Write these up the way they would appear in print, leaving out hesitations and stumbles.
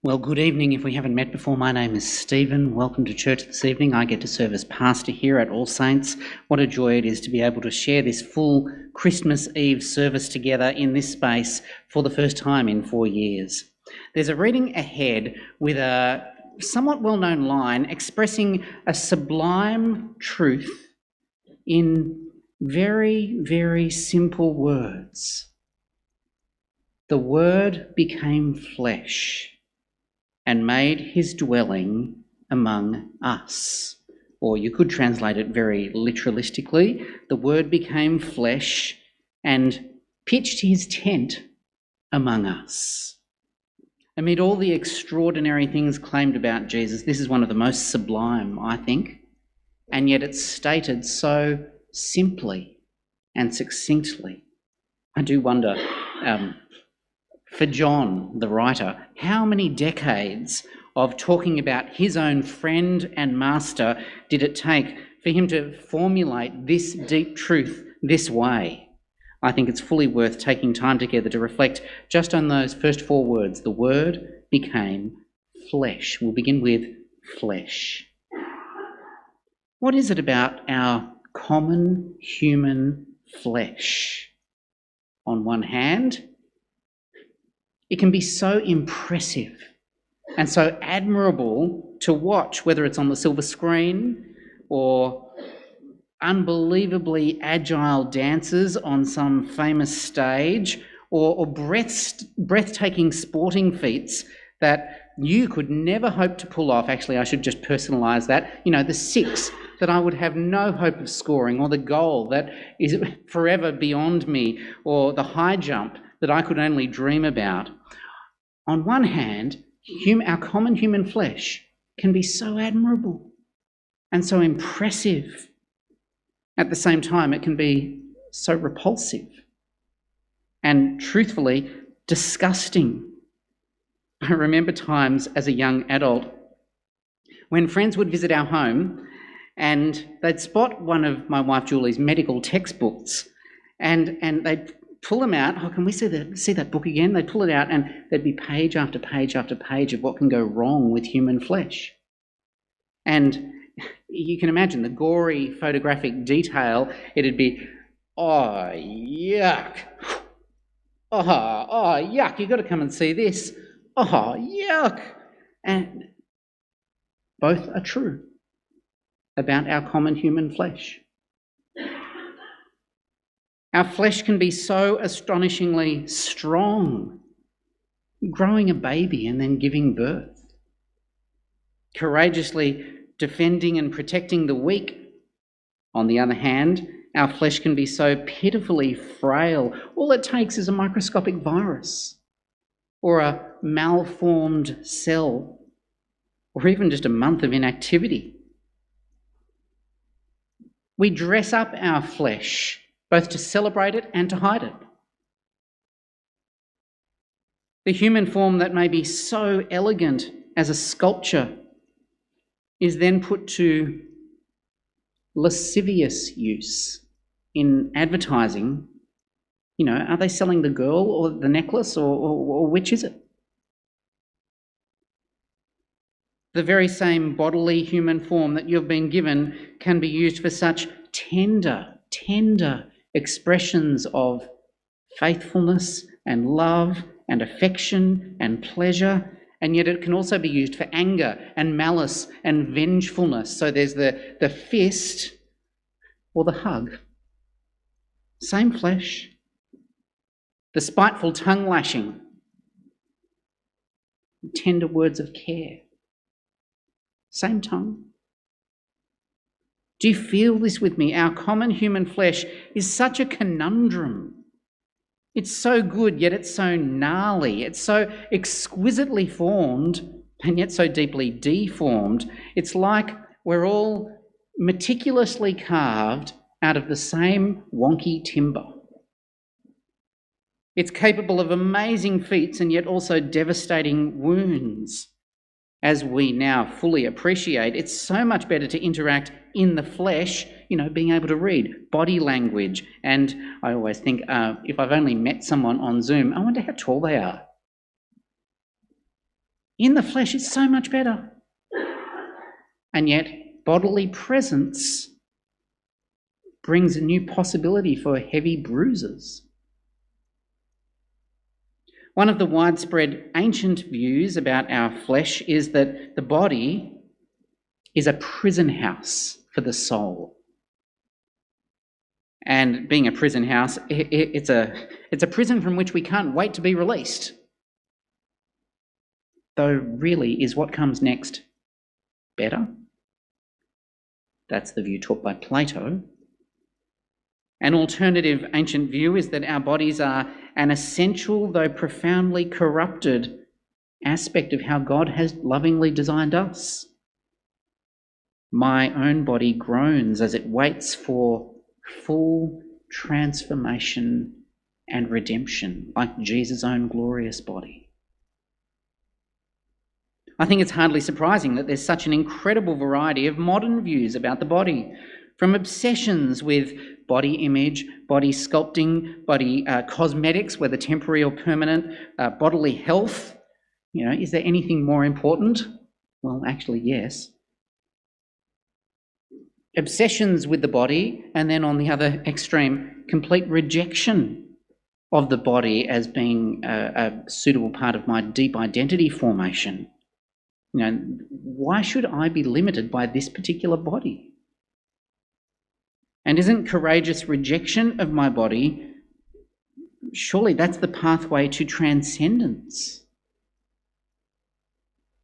Well, good evening. If we haven't met before, my name is Stephen. Welcome to church this evening. I get to serve as pastor here at All Saints. What a joy it is to be able to share this full Christmas Eve service together in this space for the first time in 4 years. There's a reading ahead with a somewhat well-known line expressing a sublime truth in very, very simple words. The Word became flesh and made his dwelling among us. Or you could translate it very literalistically. The Word became flesh and pitched his tent among us. Amid all the extraordinary things claimed about Jesus, this is one of the most sublime, I think, and yet it's stated so simply and succinctly. I do wonder, for John, the writer, how many decades of talking about his own friend and master did it take for him to formulate this deep truth this way? I think it's fully worth taking time together to reflect just on those first 4 words. The Word became flesh. We'll begin with flesh. What is it about our common human flesh? On one hand, it can be so impressive and so admirable to watch, whether it's on the silver screen or unbelievably agile dancers on some famous stage or breathtaking sporting feats that you could never hope to pull off. Actually, I should just personalise that. You know, the 6 that I would have no hope of scoring, or the goal that is forever beyond me, or the high jump that I could only dream about. On one hand, our common human flesh can be so admirable and so impressive. At the same time, it can be so repulsive and, truthfully, disgusting. I remember times as a young adult when friends would visit our home and they'd spot one of my wife Julie's medical textbooks and they'd pull them out. Oh, can we see that book again? They'd pull it out and there'd be page after page after page of what can go wrong with human flesh. And you can imagine the gory photographic detail. It'd be, oh, yuck. Oh, yuck, you've got to come and see this. Oh, yuck. And both are true about our common human flesh. Our flesh can be so astonishingly strong, growing a baby and then giving birth, courageously defending and protecting the weak. On the other hand, our flesh can be so pitifully frail. All it takes is a microscopic virus or a malformed cell or even just a month of inactivity. We dress up our flesh both to celebrate it and to hide it. The human form that may be so elegant as a sculpture is then put to lascivious use in advertising. You know, are they selling the girl or the necklace or which is it? The very same bodily human form that you've been given can be used for such tender expressions of faithfulness and love and affection and pleasure, and yet it can also be used for anger and malice and vengefulness. So there's the fist or the hug. Same flesh. The spiteful tongue lashing. Tender words of care. Same tongue. Do you feel this with me? Our common human flesh is such a conundrum. It's so good, yet it's so gnarly. It's so exquisitely formed, and yet so deeply deformed. It's like we're all meticulously carved out of the same wonky timber. It's capable of amazing feats and yet also devastating wounds. As we now fully appreciate, it's so much better to interact in the flesh, you know, being able to read body language. And I always think, if I've only met someone on Zoom, I wonder how tall they are. In the flesh, it's so much better. And yet, bodily presence brings a new possibility for heavy bruises. One of the widespread ancient views about our flesh is that the body is a prison house for the soul. And being a prison house, it's a prison from which we can't wait to be released. Though really, is what comes next better? That's the view taught by Plato. An alternative ancient view is that our bodies are an essential, though profoundly corrupted, aspect of how God has lovingly designed us. My own body groans as it waits for full transformation and redemption, like Jesus' own glorious body. I think it's hardly surprising that there's such an incredible variety of modern views about the body, from obsessions with body image, body sculpting, body cosmetics, whether temporary or permanent, bodily health. Is there anything more important? Well, actually, yes. Obsessions with the body, and then on the other extreme, complete rejection of the body as being a suitable part of my deep identity formation. Why should I be limited by this particular body? And isn't courageous rejection of my body, surely that's the pathway to transcendence?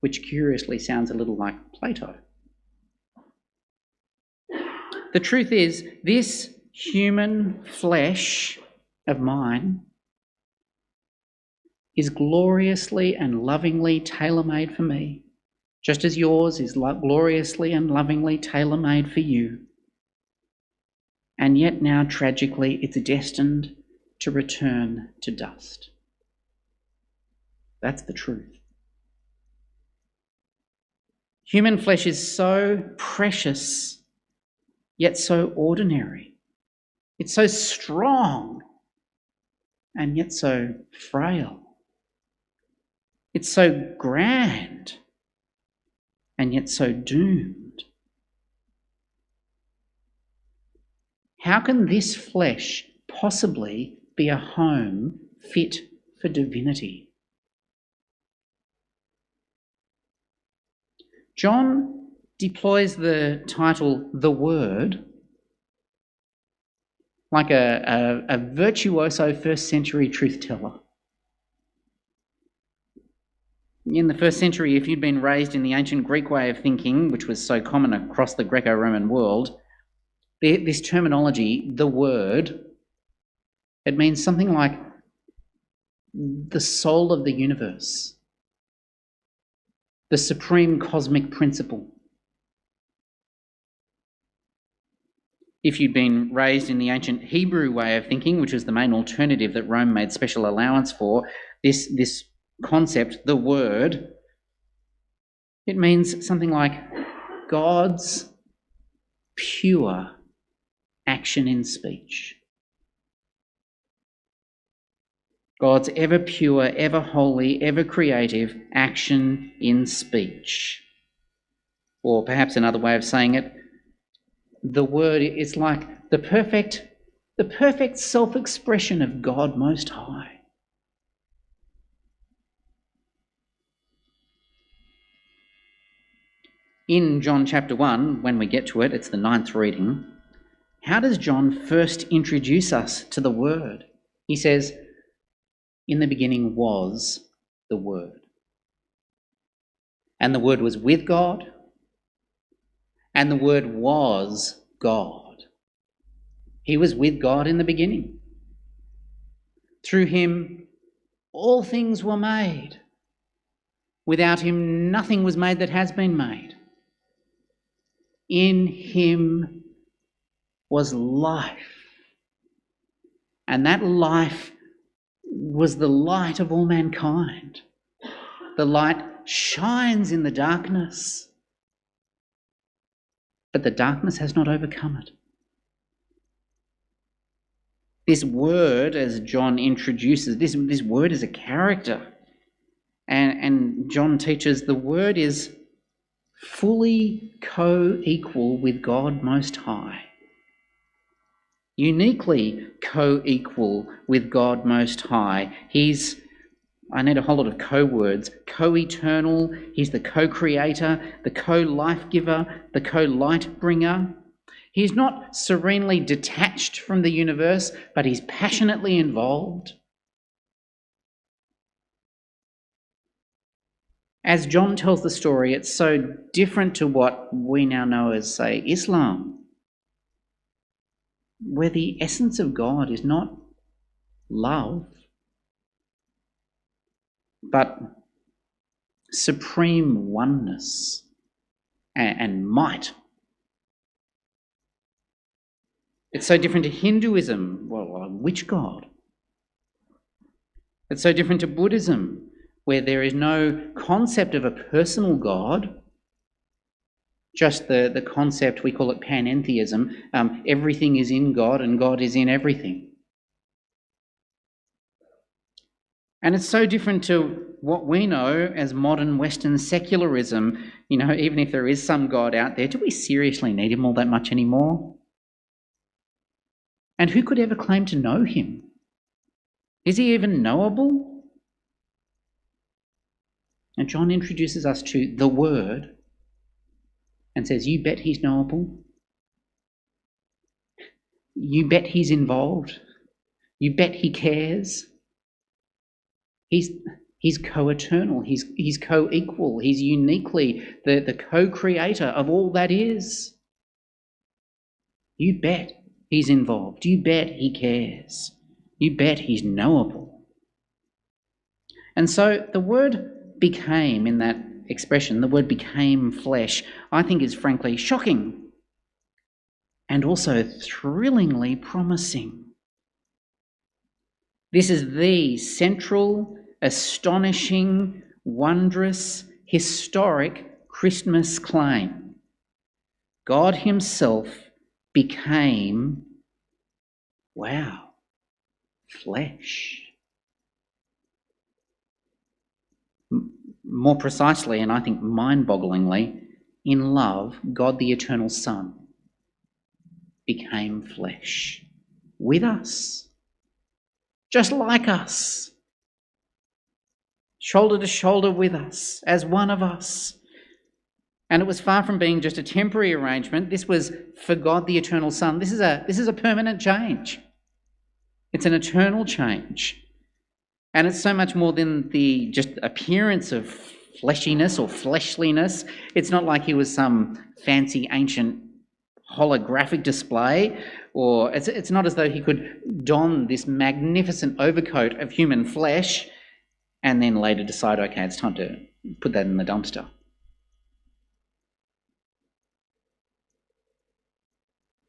Which curiously sounds a little like Plato. The truth is, this human flesh of mine is gloriously and lovingly tailor-made for me, just as yours is gloriously and lovingly tailor-made for you. And yet now, tragically, it's destined to return to dust. That's the truth. Human flesh is so precious, yet so ordinary. It's so strong, and yet so frail. It's so grand, and yet so doomed. How can this flesh possibly be a home fit for divinity? John deploys the title "the Word" like a virtuoso first century truth teller. In the first century, if you'd been raised in the ancient Greek way of thinking, which was so common across the Greco-Roman world, this terminology, the Word, it means something like the soul of the universe, the supreme cosmic principle. If you'd been raised in the ancient Hebrew way of thinking, which was the main alternative that Rome made special allowance for, this concept, the Word, it means something like God's pure action in speech. God's ever pure, ever holy, ever creative action in speech. Or perhaps another way of saying it, the Word is like the perfect self-expression of God Most High. In John chapter 1, when we get to it, it's the 9th reading, how does John first introduce us to the Word? He says, "In the beginning was the Word. And the Word was with God, and the Word was God. He was with God in the beginning. Through him all things were made. Without him nothing was made that has been made. In him was life, and that life was the light of all mankind. The light shines in the darkness, but the darkness has not overcome it." This Word, as John introduces, this Word is a character. And John teaches the Word is fully co-equal with God Most High. Uniquely co-equal with God Most High. I need a whole lot of co-words. Co-eternal, he's the co-creator, the co-life giver, the co-light bringer. He's not serenely detached from the universe, but he's passionately involved. As John tells the story, it's so different to what we now know as, say, Islam, where the essence of God is not love, but supreme oneness and might. It's so different to Hinduism. Well, which God? It's so different to Buddhism, where there is no concept of a personal God, just the concept, we call it panentheism. Everything is in God and God is in everything. And it's so different to what we know as modern Western secularism. You know, even if there is some God out there, do we seriously need him all that much anymore? And who could ever claim to know him? Is he even knowable? And John introduces us to the Word and says, you bet he's knowable. You bet he's involved. You bet he cares. He's co-eternal. He's co-equal. He's uniquely the co-creator of all that is. You bet he's involved. You bet he cares. You bet he's knowable. And so the word became, in that expression, the word became flesh, I think is frankly shocking and also thrillingly promising. This is the central, astonishing, wondrous, historic Christmas claim. God himself became, flesh. More precisely, and I think mind-bogglingly, in love, God the Eternal Son became flesh with us, just like us, shoulder to shoulder with us, as one of us. And it was far from being just a temporary arrangement. This was for God the Eternal Son. This is a permanent change. It's an eternal change. And it's so much more than the just appearance of fleshiness or fleshliness. It's not like he was some fancy ancient holographic display, or it's not as though he could don this magnificent overcoat of human flesh and then later decide, okay, it's time to put that in the dumpster.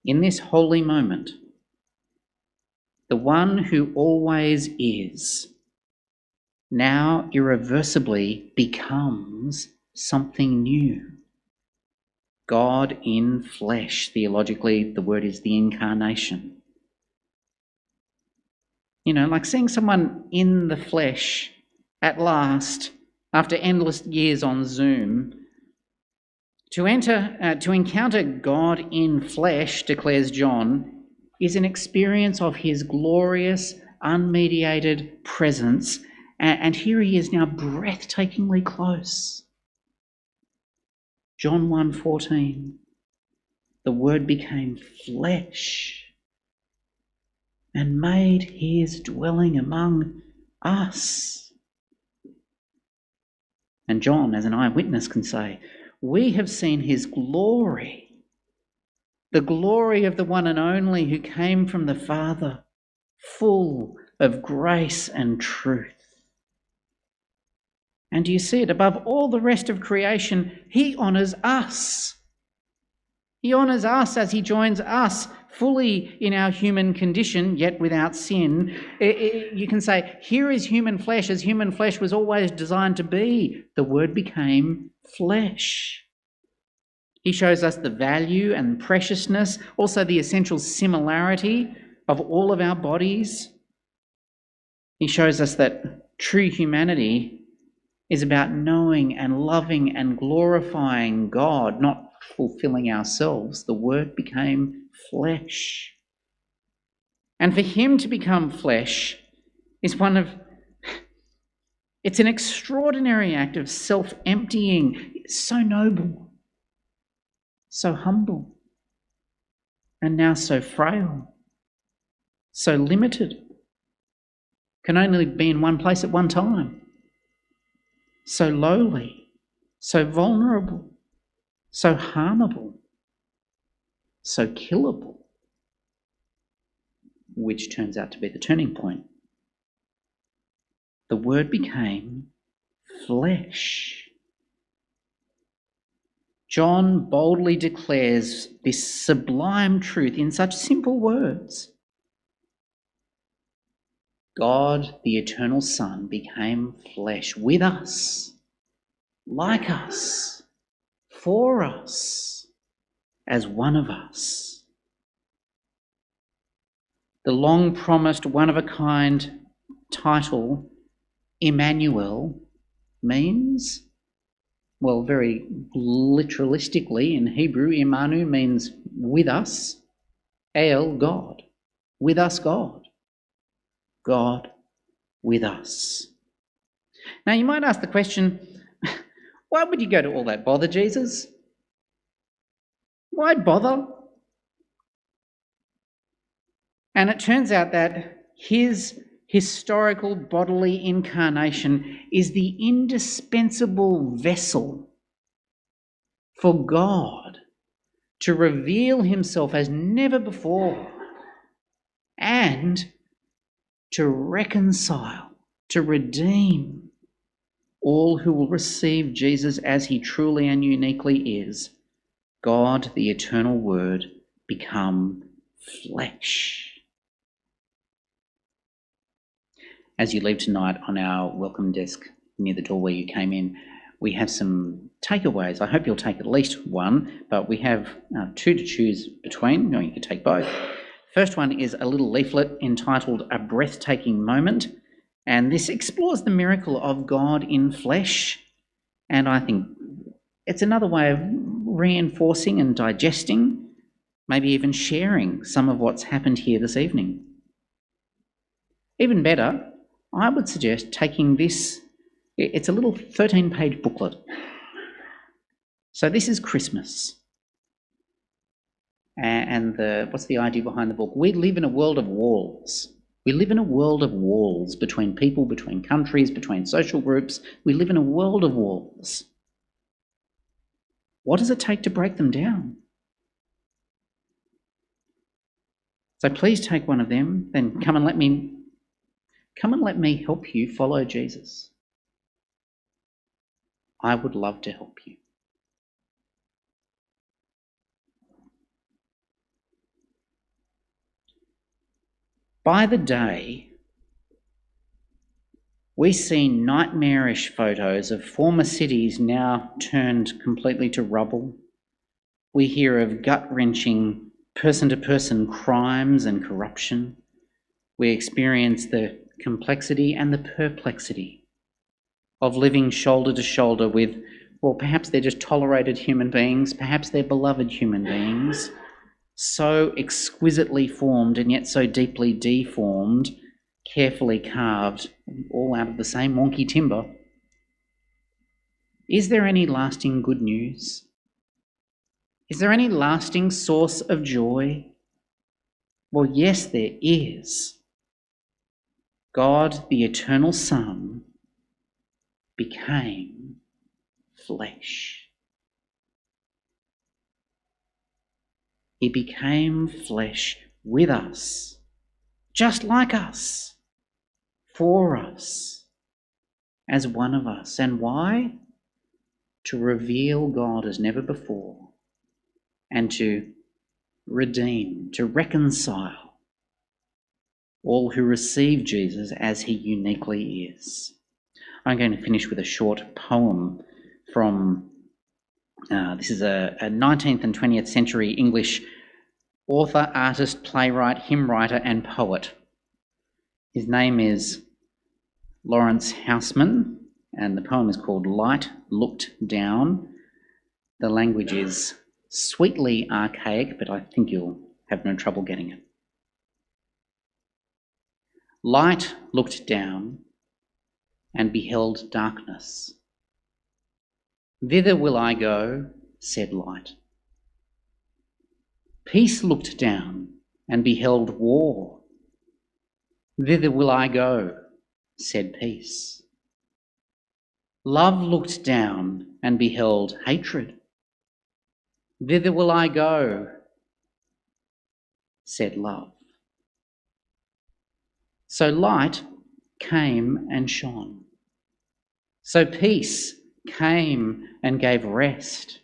In this holy moment, the one who always is now irreversibly becomes something new. God in flesh. Theologically, the word is the incarnation. You know, like seeing someone in the flesh at last, after endless years on Zoom. To encounter God in flesh, declares John, is an experience of his glorious, unmediated presence. And here he is now breathtakingly close. John 1:14, the Word became flesh and made his dwelling among us. And John, as an eyewitness, can say, we have seen his glory, the glory of the one and only who came from the Father, full of grace and truth. And do you see it? Above all the rest of creation, he honours us. He honours us as he joins us fully in our human condition, yet without sin. You can say, here is human flesh as human flesh was always designed to be. The Word became flesh. He shows us the value and preciousness, also the essential similarity of all of our bodies. He shows us that true humanity is about knowing and loving and glorifying God, not fulfilling ourselves. The Word became flesh. And for him to become flesh is it's an extraordinary act of self-emptying. It's so noble, so humble, and now so frail, so limited, can only be in one place at one time, so lowly, so vulnerable, so harmable, so killable, which turns out to be the turning point. The Word became flesh. John boldly declares this sublime truth in such simple words. God, the eternal Son, became flesh with us, like us, for us, as one of us. The long-promised, one-of-a-kind title, Emmanuel, means, well, very literalistically in Hebrew, Imanu means with us, El, God, with us, God. God with us. Now you might ask the question, why would you go to all that bother, Jesus? Why bother? And it turns out that his historical bodily incarnation is the indispensable vessel for God to reveal himself as never before and to reconcile, to redeem all who will receive Jesus as he truly and uniquely is, God, the eternal Word, become flesh. As you leave tonight, on our welcome desk near the door where you came in, we have some takeaways. I hope you'll take at least one, but we have two to choose between. No, you can take both. First one is a little leaflet entitled A Breathtaking Moment, and this explores the miracle of God in flesh, and I think it's another way of reinforcing and digesting, maybe even sharing some of what's happened here this evening. Even better, I would suggest taking this, it's a little 13-page booklet. So this is Christmas. And what's the idea behind the book? We live in a world of walls. We live in a world of walls between people, between countries, between social groups. We live in a world of walls. What does it take to break them down? So please take one of them, then come and let me help you follow Jesus. I would love to help you. By the day, we see nightmarish photos of former cities now turned completely to rubble. We hear of gut-wrenching person-to-person crimes and corruption. We experience the complexity and the perplexity of living shoulder to shoulder with, well, perhaps they're just tolerated human beings, perhaps they're beloved human beings, so exquisitely formed and yet so deeply deformed, carefully carved, all out of the same wonky timber. Is there any lasting good news? Is there any lasting source of joy? Well, yes, there is. God, the eternal Son, became flesh. He became flesh with us, just like us, for us, as one of us. And why? To reveal God as never before and to redeem, to reconcile all who receive Jesus as he uniquely is. I'm going to finish with a short poem from, this is a 19th and 20th century English author, artist, playwright, hymn writer and poet. His name is Lawrence Houseman, and the poem is called Light Looked Down. The language is sweetly archaic, but I think you'll have no trouble getting it. Light looked down and beheld darkness. Thither will I go, said Light. Peace looked down and beheld war. Thither will I go, said Peace. Love looked down and beheld hatred. Thither will I go, said Love. So light came and shone. So peace came and gave rest.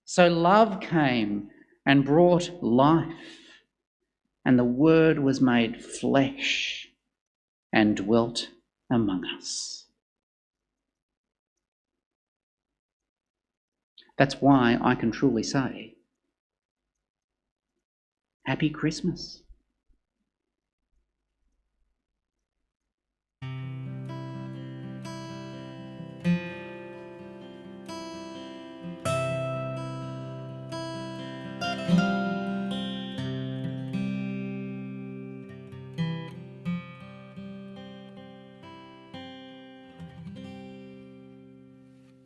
So love came and brought life. And the Word was made flesh and dwelt among us. That's why I can truly say, Happy Christmas.